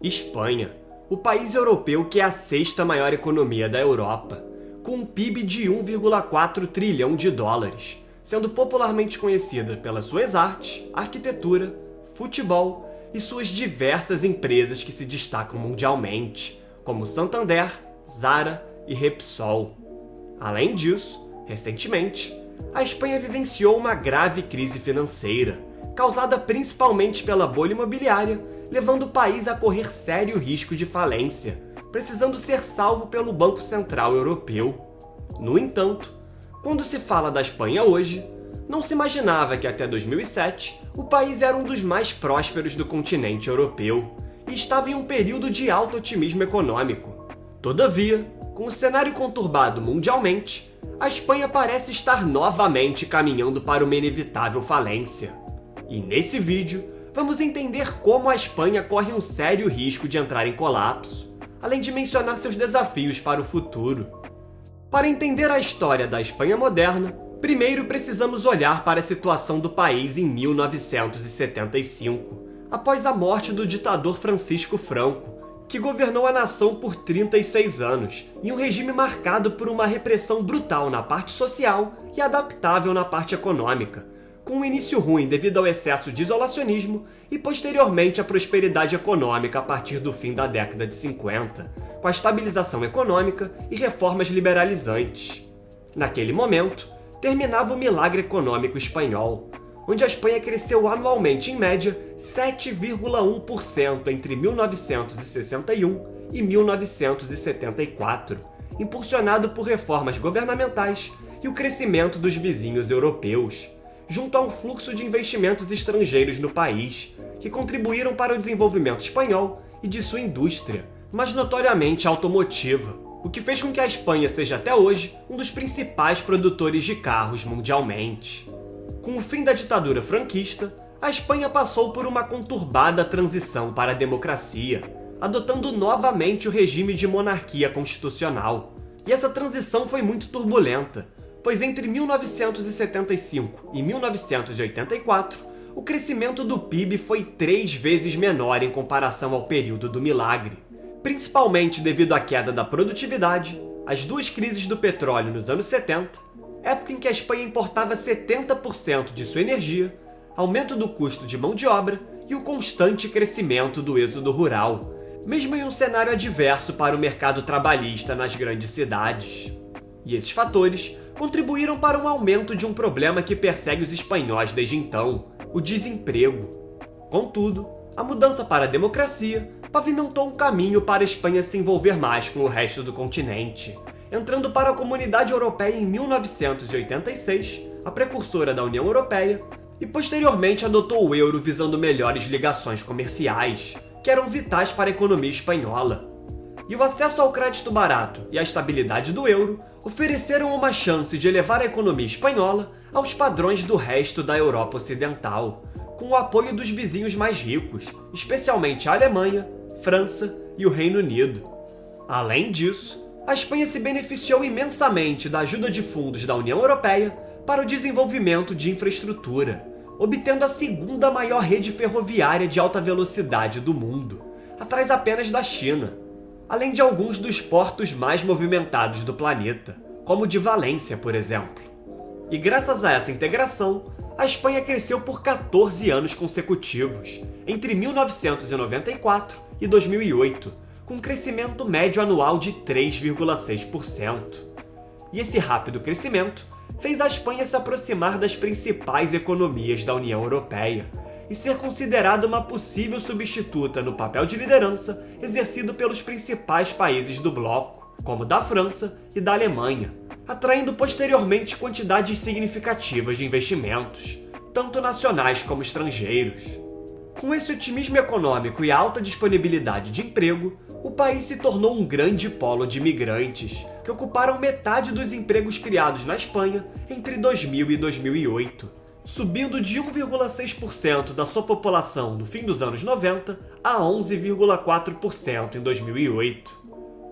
Espanha, o país europeu que é a sexta maior economia da Europa, com um PIB de 1,4 trilhão de dólares, sendo popularmente conhecida pelas suas artes, arquitetura, futebol e suas diversas empresas que se destacam mundialmente, como Santander, Zara e Repsol. Além disso, recentemente, a Espanha vivenciou uma grave crise financeira, causada principalmente pela bolha imobiliária, levando o país a correr sério risco de falência, precisando ser salvo pelo Banco Central Europeu. No entanto, quando se fala da Espanha hoje, não se imaginava que até 2007 o país era um dos mais prósperos do continente europeu e estava em um período de alto otimismo econômico. Todavia, com o cenário conturbado mundialmente, a Espanha parece estar novamente caminhando para uma inevitável falência. E nesse vídeo, vamos entender como a Espanha corre um sério risco de entrar em colapso, além de mencionar seus desafios para o futuro. Para entender a história da Espanha moderna, primeiro precisamos olhar para a situação do país em 1975, após a morte do ditador Francisco Franco, que governou a nação por 36 anos, em um regime marcado por uma repressão brutal na parte social e adaptável na parte econômica, com um início ruim devido ao excesso de isolacionismo e posteriormente a prosperidade econômica a partir do fim da década de 50, com a estabilização econômica e reformas liberalizantes. Naquele momento, terminava o milagre econômico espanhol, onde a Espanha cresceu anualmente em média 7,1% entre 1961 e 1974, impulsionado por reformas governamentais e o crescimento dos vizinhos europeus, junto a um fluxo de investimentos estrangeiros no país, que contribuíram para o desenvolvimento espanhol e de sua indústria, mas notoriamente automotiva, o que fez com que a Espanha seja até hoje um dos principais produtores de carros mundialmente. Com o fim da ditadura franquista, a Espanha passou por uma conturbada transição para a democracia, adotando novamente o regime de monarquia constitucional. E essa transição foi muito turbulenta, pois entre 1975 e 1984, o crescimento do PIB foi 3 vezes menor em comparação ao período do milagre, principalmente devido à queda da produtividade, as duas crises do petróleo nos anos 70, época em que a Espanha importava 70% de sua energia, aumento do custo de mão de obra e o constante crescimento do êxodo rural, mesmo em um cenário adverso para o mercado trabalhista nas grandes cidades. E esses fatores contribuíram para um aumento de um problema que persegue os espanhóis desde então, o desemprego. Contudo, a mudança para a democracia pavimentou um caminho para a Espanha se envolver mais com o resto do continente, entrando para a Comunidade Europeia em 1986, a precursora da União Europeia, e posteriormente adotou o euro visando melhores ligações comerciais, que eram vitais para a economia espanhola. E o acesso ao crédito barato e a estabilidade do euro ofereceram uma chance de elevar a economia espanhola aos padrões do resto da Europa Ocidental, com o apoio dos vizinhos mais ricos, especialmente a Alemanha, França e o Reino Unido. Além disso, a Espanha se beneficiou imensamente da ajuda de fundos da União Europeia para o desenvolvimento de infraestrutura, obtendo a segunda maior rede ferroviária de alta velocidade do mundo, atrás apenas da China, além de alguns dos portos mais movimentados do planeta, como o de Valência, por exemplo. E graças a essa integração, a Espanha cresceu por 14 anos consecutivos, entre 1994 e 2008, com um crescimento médio anual de 3,6%. E esse rápido crescimento fez a Espanha se aproximar das principais economias da União Europeia e ser considerada uma possível substituta no papel de liderança exercido pelos principais países do bloco, como da França e da Alemanha, atraindo posteriormente quantidades significativas de investimentos, tanto nacionais como estrangeiros. Com esse otimismo econômico e alta disponibilidade de emprego, o país se tornou um grande polo de imigrantes, que ocuparam metade dos empregos criados na Espanha entre 2000 e 2008. Subindo de 1,6% da sua população no fim dos anos 90 a 11,4% em 2008.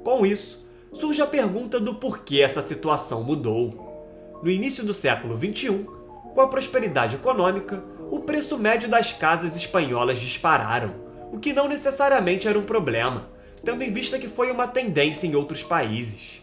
Com isso, surge a pergunta do porquê essa situação mudou. No início do século XXI, com a prosperidade econômica, o preço médio das casas espanholas dispararam, o que não necessariamente era um problema, tendo em vista que foi uma tendência em outros países.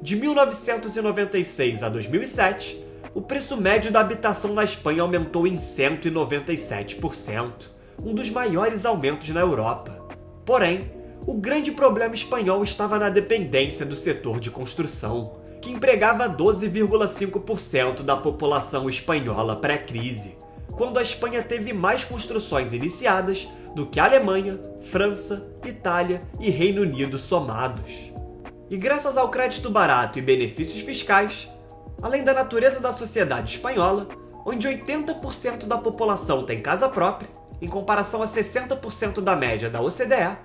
De 1996 a 2007, o preço médio da habitação na Espanha aumentou em 197%, um dos maiores aumentos na Europa. Porém, o grande problema espanhol estava na dependência do setor de construção, que empregava 12,5% da população espanhola pré-crise, quando a Espanha teve mais construções iniciadas do que a Alemanha, França, Itália e Reino Unido somados. E graças ao crédito barato e benefícios fiscais, além da natureza da sociedade espanhola, onde 80% da população tem casa própria, em comparação a 60% da média da OCDE,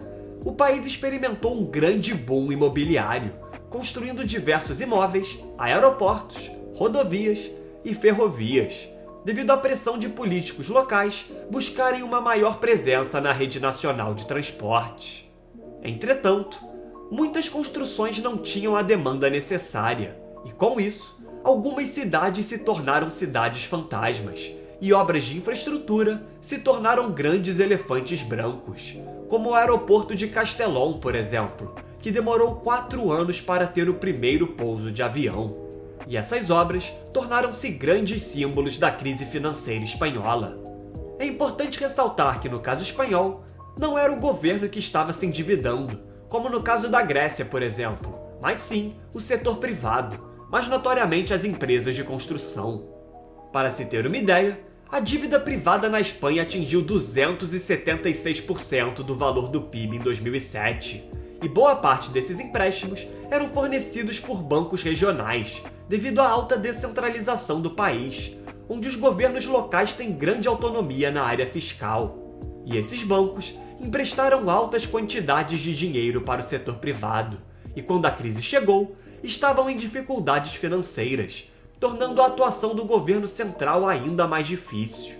o país experimentou um grande boom imobiliário, construindo diversos imóveis, aeroportos, rodovias e ferrovias, devido à pressão de políticos locais buscarem uma maior presença na rede nacional de transporte. Entretanto, muitas construções não tinham a demanda necessária, e com isso, algumas cidades se tornaram cidades fantasmas, e obras de infraestrutura se tornaram grandes elefantes brancos, como o aeroporto de Castellón, por exemplo, que demorou 4 anos para ter o primeiro pouso de avião. E essas obras tornaram-se grandes símbolos da crise financeira espanhola. É importante ressaltar que, no caso espanhol, não era o governo que estava se endividando, como no caso da Grécia, por exemplo, mas sim o setor privado, mais notoriamente as empresas de construção. Para se ter uma ideia, a dívida privada na Espanha atingiu 276% do valor do PIB em 2007, e boa parte desses empréstimos eram fornecidos por bancos regionais, devido à alta descentralização do país, onde os governos locais têm grande autonomia na área fiscal. E esses bancos emprestaram altas quantidades de dinheiro para o setor privado, e quando a crise chegou, estavam em dificuldades financeiras, tornando a atuação do governo central ainda mais difícil.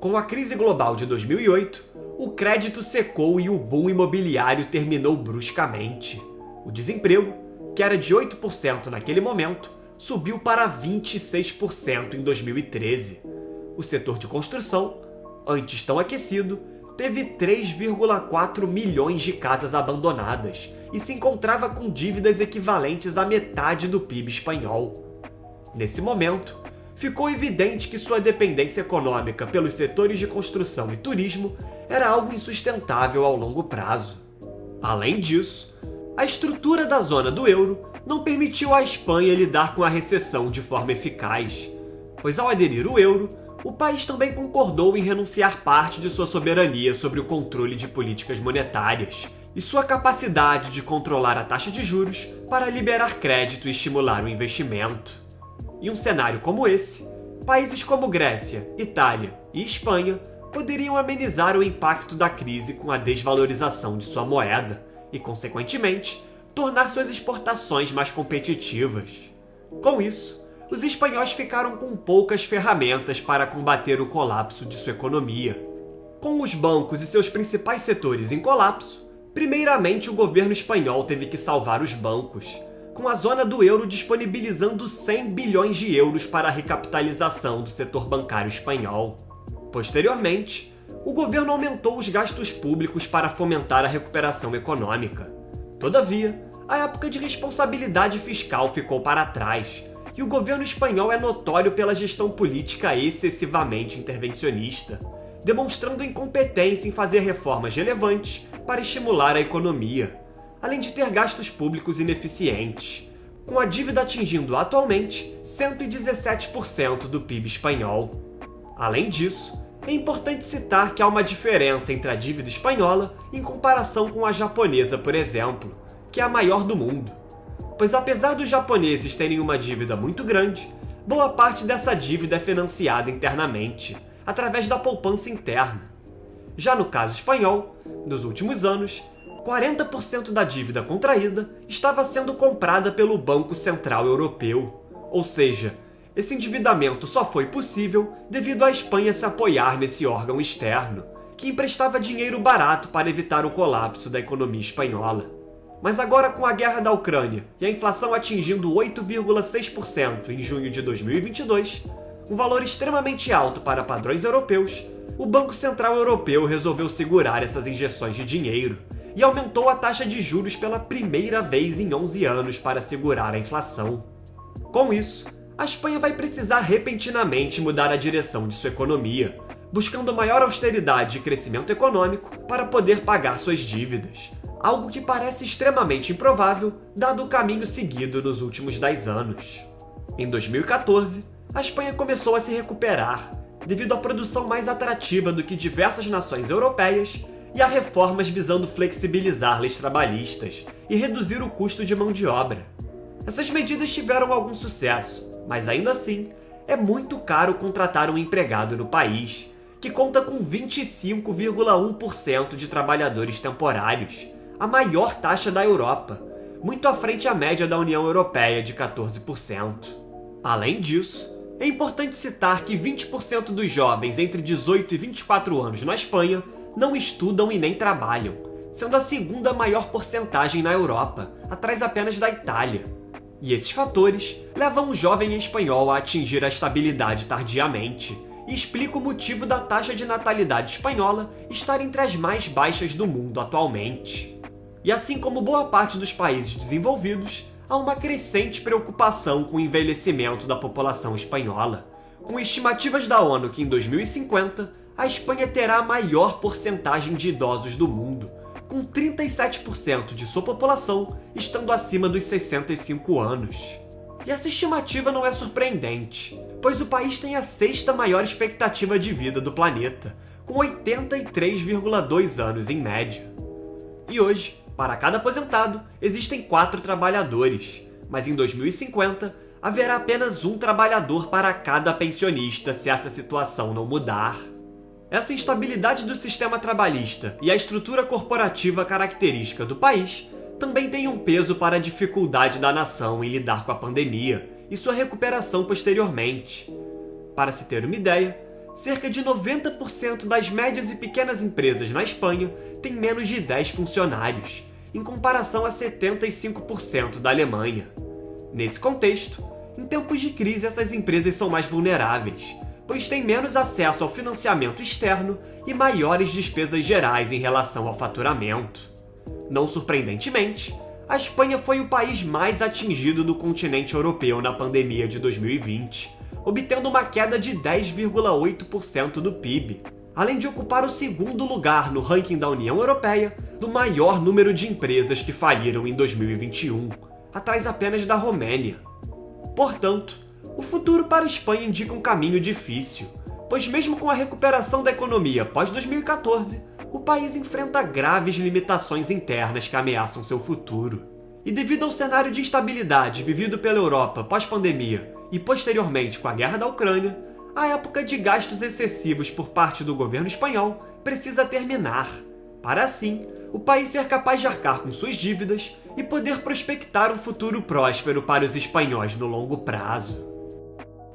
Com a crise global de 2008, o crédito secou e o boom imobiliário terminou bruscamente. O desemprego, que era de 8% naquele momento, subiu para 26% em 2013. O setor de construção, antes tão aquecido, teve 3,4 milhões de casas abandonadas e se encontrava com dívidas equivalentes à metade do PIB espanhol. Nesse momento, ficou evidente que sua dependência econômica pelos setores de construção e turismo era algo insustentável ao longo prazo. Além disso, a estrutura da zona do euro não permitiu à Espanha lidar com a recessão de forma eficaz, pois ao aderir ao euro, o país também concordou em renunciar parte de sua soberania sobre o controle de políticas monetárias e sua capacidade de controlar a taxa de juros para liberar crédito e estimular o investimento. Em um cenário como esse, países como Grécia, Itália e Espanha poderiam amenizar o impacto da crise com a desvalorização de sua moeda e, consequentemente, tornar suas exportações mais competitivas. Com isso, os espanhóis ficaram com poucas ferramentas para combater o colapso de sua economia. Com os bancos e seus principais setores em colapso, primeiramente o governo espanhol teve que salvar os bancos, com a zona do euro disponibilizando 100 bilhões de euros para a recapitalização do setor bancário espanhol. Posteriormente, o governo aumentou os gastos públicos para fomentar a recuperação econômica. Todavia, a época de responsabilidade fiscal ficou para trás, e o governo espanhol é notório pela gestão política excessivamente intervencionista, demonstrando incompetência em fazer reformas relevantes para estimular a economia, além de ter gastos públicos ineficientes, com a dívida atingindo atualmente 117% do PIB espanhol. Além disso, é importante citar que há uma diferença entre a dívida espanhola em comparação com a japonesa, por exemplo, que é a maior do mundo. Pois apesar dos japoneses terem uma dívida muito grande, boa parte dessa dívida é financiada internamente, através da poupança interna. Já no caso espanhol, nos últimos anos, 40% da dívida contraída estava sendo comprada pelo Banco Central Europeu, ou seja, esse endividamento só foi possível devido à Espanha se apoiar nesse órgão externo, que emprestava dinheiro barato para evitar o colapso da economia espanhola. Mas agora, com a guerra da Ucrânia e a inflação atingindo 8,6% em junho de 2022, um valor extremamente alto para padrões europeus, o Banco Central Europeu resolveu segurar essas injeções de dinheiro e aumentou a taxa de juros pela primeira vez em 11 anos para segurar a inflação. Com isso, a Espanha vai precisar repentinamente mudar a direção de sua economia, buscando maior austeridade e crescimento econômico para poder pagar suas dívidas, algo que parece extremamente improvável dado o caminho seguido nos últimos 10 anos. Em 2014, a Espanha começou a se recuperar devido à produção mais atrativa do que diversas nações europeias e a reformas visando flexibilizar leis trabalhistas e reduzir o custo de mão de obra. Essas medidas tiveram algum sucesso, mas ainda assim, é muito caro contratar um empregado no país, que conta com 25,1% de trabalhadores temporários, a maior taxa da Europa, muito à frente à média da União Europeia de 14%. Além disso, é importante citar que 20% dos jovens entre 18 e 24 anos na Espanha não estudam e nem trabalham, sendo a segunda maior porcentagem na Europa, atrás apenas da Itália. E esses fatores levam o jovem espanhol a atingir a estabilidade tardiamente, e explica o motivo da taxa de natalidade espanhola estar entre as mais baixas do mundo atualmente. E assim como boa parte dos países desenvolvidos, há uma crescente preocupação com o envelhecimento da população espanhola, com estimativas da ONU que em 2050 a Espanha terá a maior porcentagem de idosos do mundo, com 37% de sua população estando acima dos 65 anos. E essa estimativa não é surpreendente, pois o país tem a sexta maior expectativa de vida do planeta, com 83,2 anos em média. E hoje, para cada aposentado, existem 4 trabalhadores, mas em 2050 haverá apenas um trabalhador para cada pensionista se essa situação não mudar. Essa instabilidade do sistema trabalhista e a estrutura corporativa característica do país também tem um peso para a dificuldade da nação em lidar com a pandemia e sua recuperação posteriormente. Para se ter uma ideia, cerca de 90% das médias e pequenas empresas na Espanha têm menos de 10 funcionários, em comparação a 75% da Alemanha. Nesse contexto, em tempos de crise essas empresas são mais vulneráveis, pois têm menos acesso ao financiamento externo e maiores despesas gerais em relação ao faturamento. Não surpreendentemente, a Espanha foi o país mais atingido do continente europeu na pandemia de 2020, obtendo uma queda de 10,8% do PIB, além de ocupar o segundo lugar no ranking da União Europeia do maior número de empresas que faliram em 2021, atrás apenas da Romênia. Portanto, o futuro para a Espanha indica um caminho difícil, pois mesmo com a recuperação da economia pós-2014, o país enfrenta graves limitações internas que ameaçam seu futuro. E devido ao cenário de instabilidade vivido pela Europa pós-pandemia e posteriormente com a guerra da Ucrânia, a época de gastos excessivos por parte do governo espanhol precisa terminar, para assim o país ser capaz de arcar com suas dívidas e poder prospectar um futuro próspero para os espanhóis no longo prazo.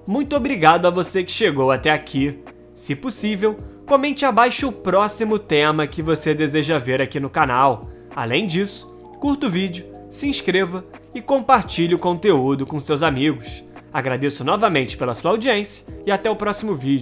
Muito obrigado a você que chegou até aqui. Se possível, comente abaixo o próximo tema que você deseja ver aqui no canal. Além disso, curta o vídeo, se inscreva e compartilhe o conteúdo com seus amigos. Agradeço novamente pela sua audiência e até o próximo vídeo.